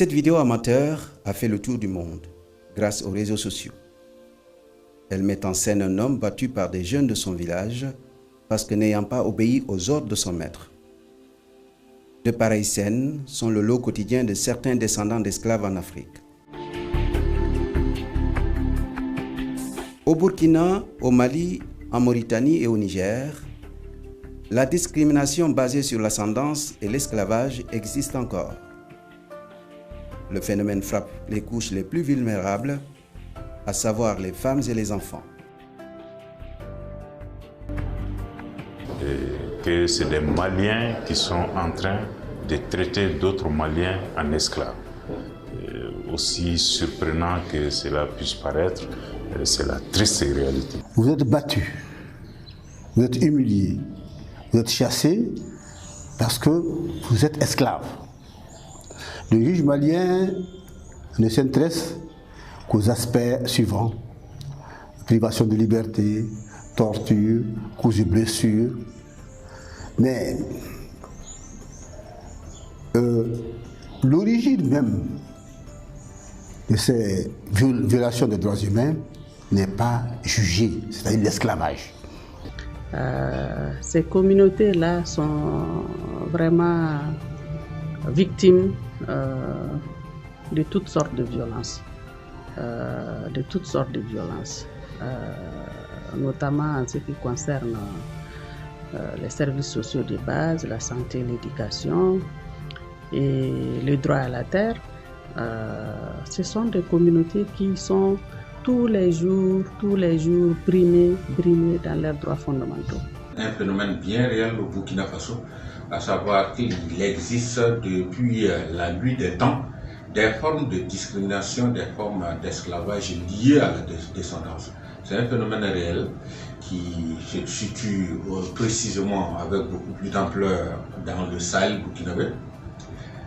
Cette vidéo amateur a fait le tour du monde grâce aux réseaux sociaux. Elle met en scène un homme battu par des jeunes de son village parce que n'ayant pas obéi aux ordres de son maître. De pareilles scènes sont le lot quotidien de certains descendants d'esclaves en Afrique. Au Burkina, au Mali, en Mauritanie et au Niger, la discrimination basée sur l'ascendance et l'esclavage existe encore. Le phénomène frappe les couches les plus vulnérables, à savoir les femmes et les enfants. Et que c'est des Maliens qui sont en train de traiter d'autres Maliens en esclaves. Et aussi surprenant que cela puisse paraître, c'est la triste réalité. Vous êtes battus, vous êtes humiliés, vous êtes chassés parce que vous êtes esclaves. Le juge malien ne s'intéresse qu'aux aspects suivants: privation de liberté, torture, causes de blessures. Mais l'origine même de ces violations des droits humains n'est pas jugée, c'est-à-dire l'esclavage. Ces communautés-là sont vraiment victimes de toutes sortes de violences, notamment en ce qui concerne les services sociaux de base, la santé, l'éducation et le droit à la terre. Ce sont des communautés qui sont tous les jours brimées dans leurs droits fondamentaux. Un phénomène bien réel au Burkina Faso, à savoir qu'il existe depuis la nuit des temps des formes de discrimination, des formes d'esclavage liées à la descendance. C'est un phénomène réel qui se situe précisément avec beaucoup plus d'ampleur dans le Sahel burkinabé.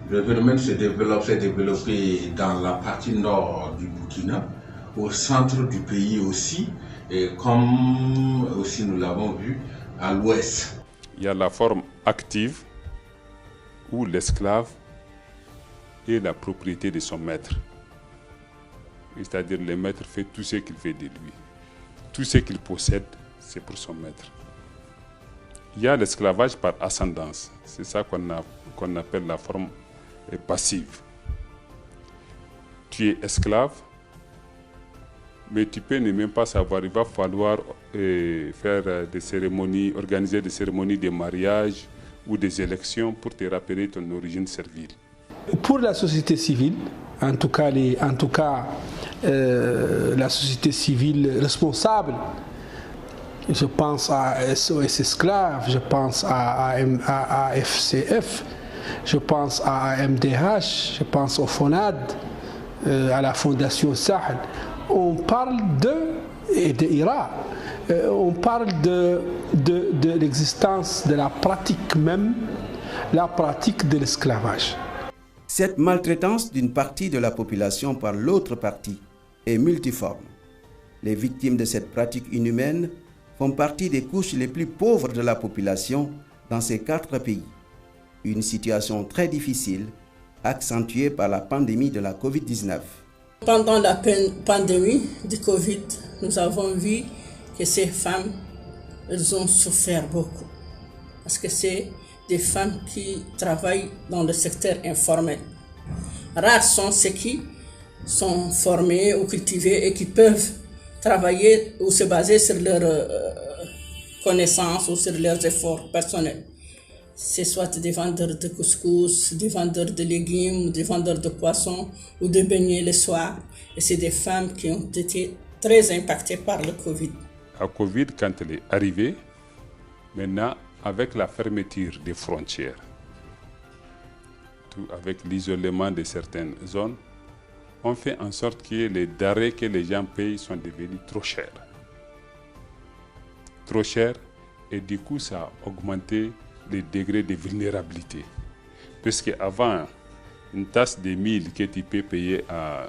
Le phénomène s'est développé dans la partie nord du Burkina, au centre du pays aussi, et comme aussi nous l'avons vu, à l'ouest. Il y a la forme active où l'esclave est la propriété de son maître. C'est-à-dire le maître fait tout ce qu'il fait de lui. Tout ce qu'il possède, c'est pour son maître. Il y a l'esclavage par ascendance. C'est ça qu'on appelle la forme passive. Tu es esclave, mais tu peux ne même pas savoir. Il va falloir faire des cérémonies, organiser des cérémonies de mariage ou des élections pour te rappeler ton origine servile. Pour la société civile, en tout cas la société civile responsable, je pense à SOS Esclaves, je pense à FCF, je pense à MDH, je pense au FONAD, à la Fondation Sahel. On parle d'IRA, on parle de l'existence de la pratique même, la pratique de l'esclavage. Cette maltraitance d'une partie de la population par l'autre partie est multiforme. Les victimes de cette pratique inhumaine font partie des couches les plus pauvres de la population dans ces 4 pays. Une situation très difficile, accentuée par la pandémie de la Covid-19. Pendant la pandémie du Covid, nous avons vu que ces femmes, elles ont souffert beaucoup. Parce que c'est des femmes qui travaillent dans le secteur informel. Rares sont ceux qui sont formés ou cultivés et qui peuvent travailler ou se baser sur leurs connaissances ou sur leurs efforts personnels. C'est soit des vendeurs de couscous, des vendeurs de légumes, des vendeurs de poissons ou de beignets le soir. Et c'est des femmes qui ont été très impactées par le Covid. La Covid, quand elle est arrivée, maintenant, avec la fermeture des frontières, avec l'isolement de certaines zones, on fait en sorte que les denrées que les gens payent sont devenues trop chères. Trop chères, et du coup, ça a augmenté les degrés de vulnérabilité. Parce qu'avant, une tasse de 1000 que tu peux payer à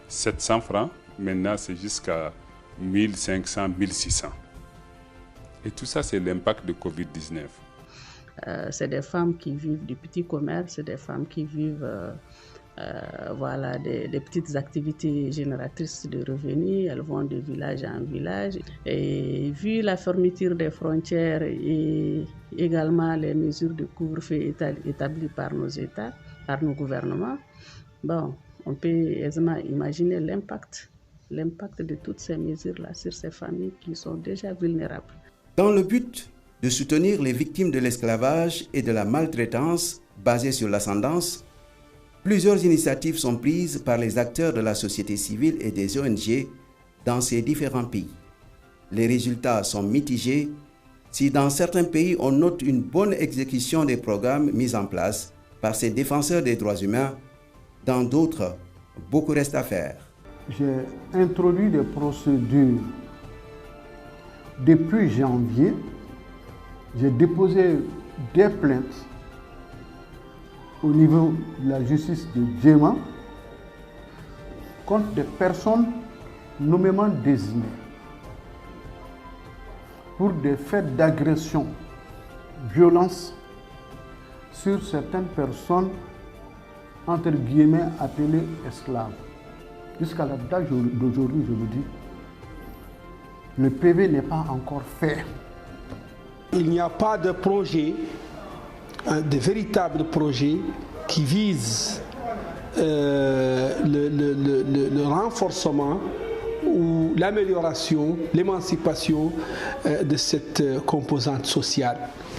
700 francs, maintenant c'est jusqu'à 1500, 1600. Et tout ça, c'est l'impact de Covid-19. C'est des femmes qui vivent du petit commerce, c'est des femmes qui vivent voilà, des petites activités génératrices de revenus. Elles vont de village en village. Et vu la fermeture des frontières et également les mesures de couvre-feu établies par nos États, par nos gouvernements, bon, on peut aisément imaginer l'impact de toutes ces mesures-là sur ces familles qui sont déjà vulnérables. Dans le but de soutenir les victimes de l'esclavage et de la maltraitance basée sur l'ascendance, plusieurs initiatives sont prises par les acteurs de la société civile et des ONG dans ces différents pays. Les résultats sont mitigés. Si dans certains pays on note une bonne exécution des programmes mis en place par ces défenseurs des droits humains, dans d'autres, beaucoup reste à faire. J'ai introduit des procédures. Depuis janvier, j'ai déposé des plaintes au niveau de la justice de Djema contre des personnes nommément désignées pour des faits d'agression, violence sur certaines personnes entre guillemets appelées esclaves. Jusqu'à la date d'aujourd'hui, je vous dis, le PV n'est pas encore fait. Il n'y a pas de projet, de véritable projet qui vise le renforcement ou l'amélioration, l'émancipation de cette composante sociale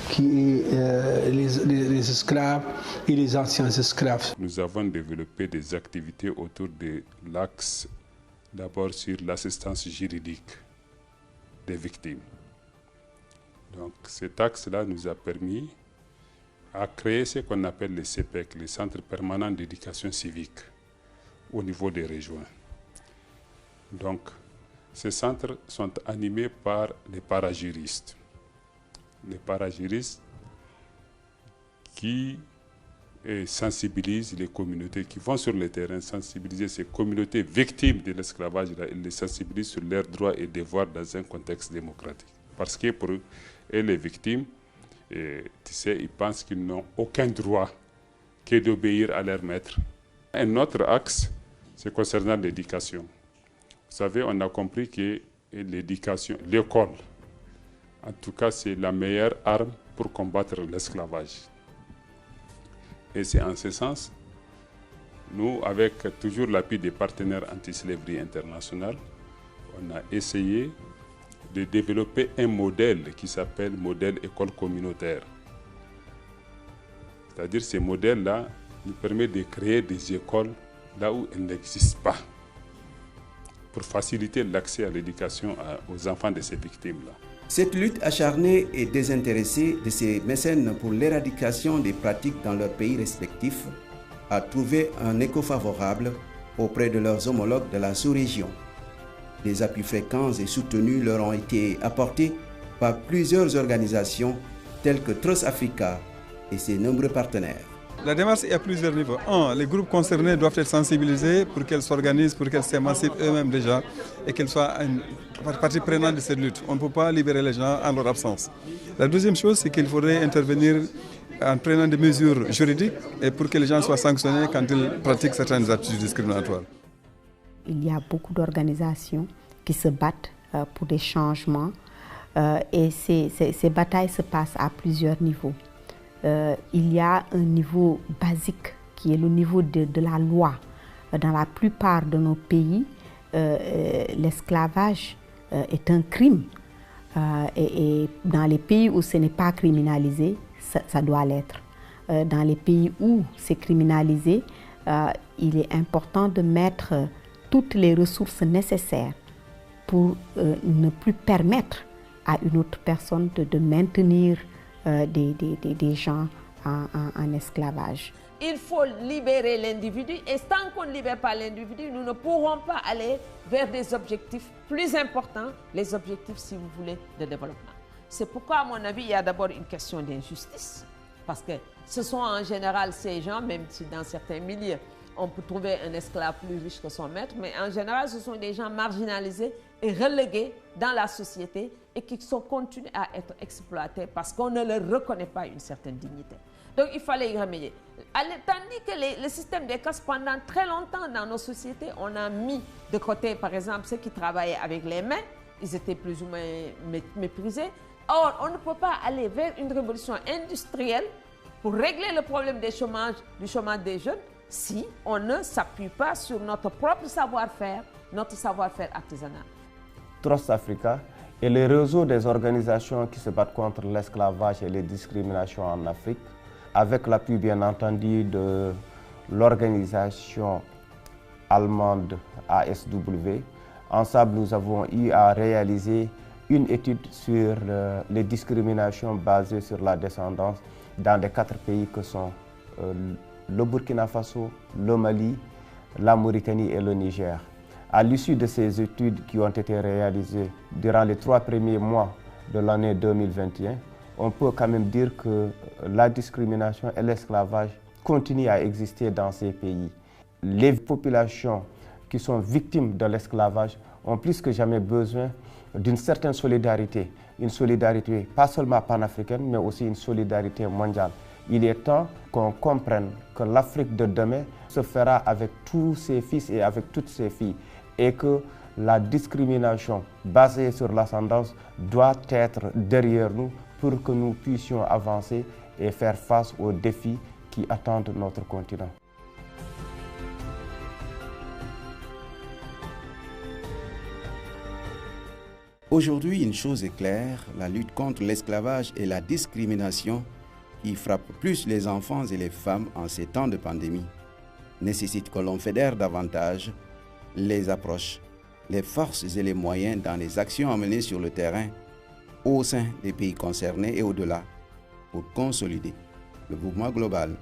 qui est les esclaves et les anciens esclaves. Nous avons développé des activités autour de l'axe, d'abord sur l'assistance juridique des victimes. Donc cet axe-là nous a permis à créer ce qu'on appelle les CPEC, les centres permanents d'éducation civique, au niveau des régions. Donc ces centres sont animés par les parajuristes. Les parajuristes qui sensibilisent les communautés, qui vont sur le terrain sensibiliser ces communautés victimes de l'esclavage, ils les sensibilisent sur leurs droits et devoirs dans un contexte démocratique. Parce que pour eux, les victimes, tu sais, ils pensent qu'ils n'ont aucun droit que d'obéir à leur maître. Un autre axe, c'est concernant l'éducation. Vous savez, on a compris que l'éducation, l'école, en tout cas, c'est la meilleure arme pour combattre l'esclavage. Et c'est en ce sens, nous, avec toujours l'appui des partenaires anti-slavery international, on a essayé de développer un modèle qui s'appelle modèle école communautaire. C'est-à-dire ce modèle-là nous permet de créer des écoles là où elles n'existent pas, pour faciliter l'accès à l'éducation aux enfants de ces victimes-là. Cette lutte acharnée et désintéressée de ces mécènes pour l'éradication des pratiques dans leurs pays respectifs a trouvé un écho favorable auprès de leurs homologues de la sous-région. Des appuis fréquents et soutenus leur ont été apportés par plusieurs organisations telles que Trust Africa et ses nombreux partenaires. La démarche est à plusieurs niveaux. Les groupes concernés doivent être sensibilisés pour qu'elles s'organisent, pour qu'elles s'émancipent eux-mêmes déjà et qu'elles soient une partie prenante de cette lutte. On ne peut pas libérer les gens en leur absence. La deuxième chose, c'est qu'il faudrait intervenir en prenant des mesures juridiques et pour que les gens soient sanctionnés quand ils pratiquent certaines attitudes discriminatoires. Il y a beaucoup d'organisations qui se battent pour des changements et ces batailles se passent à plusieurs niveaux. Il y a un niveau basique qui est le niveau de la loi. Dans la plupart de nos pays, l'esclavage est un crime. Et dans les pays où ce n'est pas criminalisé, ça doit l'être. Dans les pays où c'est criminalisé, il est important de mettre toutes les ressources nécessaires pour ne plus permettre à une autre personne de maintenir des gens en esclavage. Il faut libérer l'individu et tant qu'on ne libère pas l'individu, nous ne pourrons pas aller vers des objectifs plus importants, les objectifs, si vous voulez, de développement. C'est pourquoi, à mon avis, il y a d'abord une question d'injustice, parce que ce sont en général ces gens, même si dans certains milieux, on peut trouver un esclave plus riche que son maître, mais en général, ce sont des gens marginalisés et relégués dans la société et qui continuent à être exploités parce qu'on ne leur reconnaît pas une certaine dignité. Donc il fallait y remédier. Tandis que le système des castes, pendant très longtemps dans nos sociétés, on a mis de côté, par exemple, ceux qui travaillaient avec les mains, ils étaient plus ou moins méprisés. Or, on ne peut pas aller vers une révolution industrielle pour régler le problème du chômage des jeunes si on ne s'appuie pas sur notre propre savoir-faire, notre savoir-faire artisanal. Trust Africa est le réseau des organisations qui se battent contre l'esclavage et les discriminations en Afrique, avec l'appui bien entendu de l'organisation allemande ASW. Ensemble, nous avons eu à réaliser une étude sur les discriminations basées sur la descendance dans les 4 pays que sont le Burkina Faso, le Mali, la Mauritanie et le Niger. À l'issue de ces études qui ont été réalisées durant les 3 premiers mois de l'année 2021, on peut quand même dire que la discrimination et l'esclavage continuent à exister dans ces pays. Les populations qui sont victimes de l'esclavage ont plus que jamais besoin d'une certaine solidarité. Une solidarité pas seulement panafricaine, mais aussi une solidarité mondiale. Il est temps qu'on comprenne que l'Afrique de demain se fera avec tous ses fils et avec toutes ses filles, et que la discrimination basée sur l'ascendance doit être derrière nous pour que nous puissions avancer et faire face aux défis qui attendent notre continent. Aujourd'hui, une chose est claire, la lutte contre l'esclavage et la discrimination qui frappe plus les enfants et les femmes en ces temps de pandémie nécessite que l'on fédère davantage les approches, les forces et les moyens dans les actions à mener sur le terrain, au sein des pays concernés et au-delà, pour consolider le mouvement global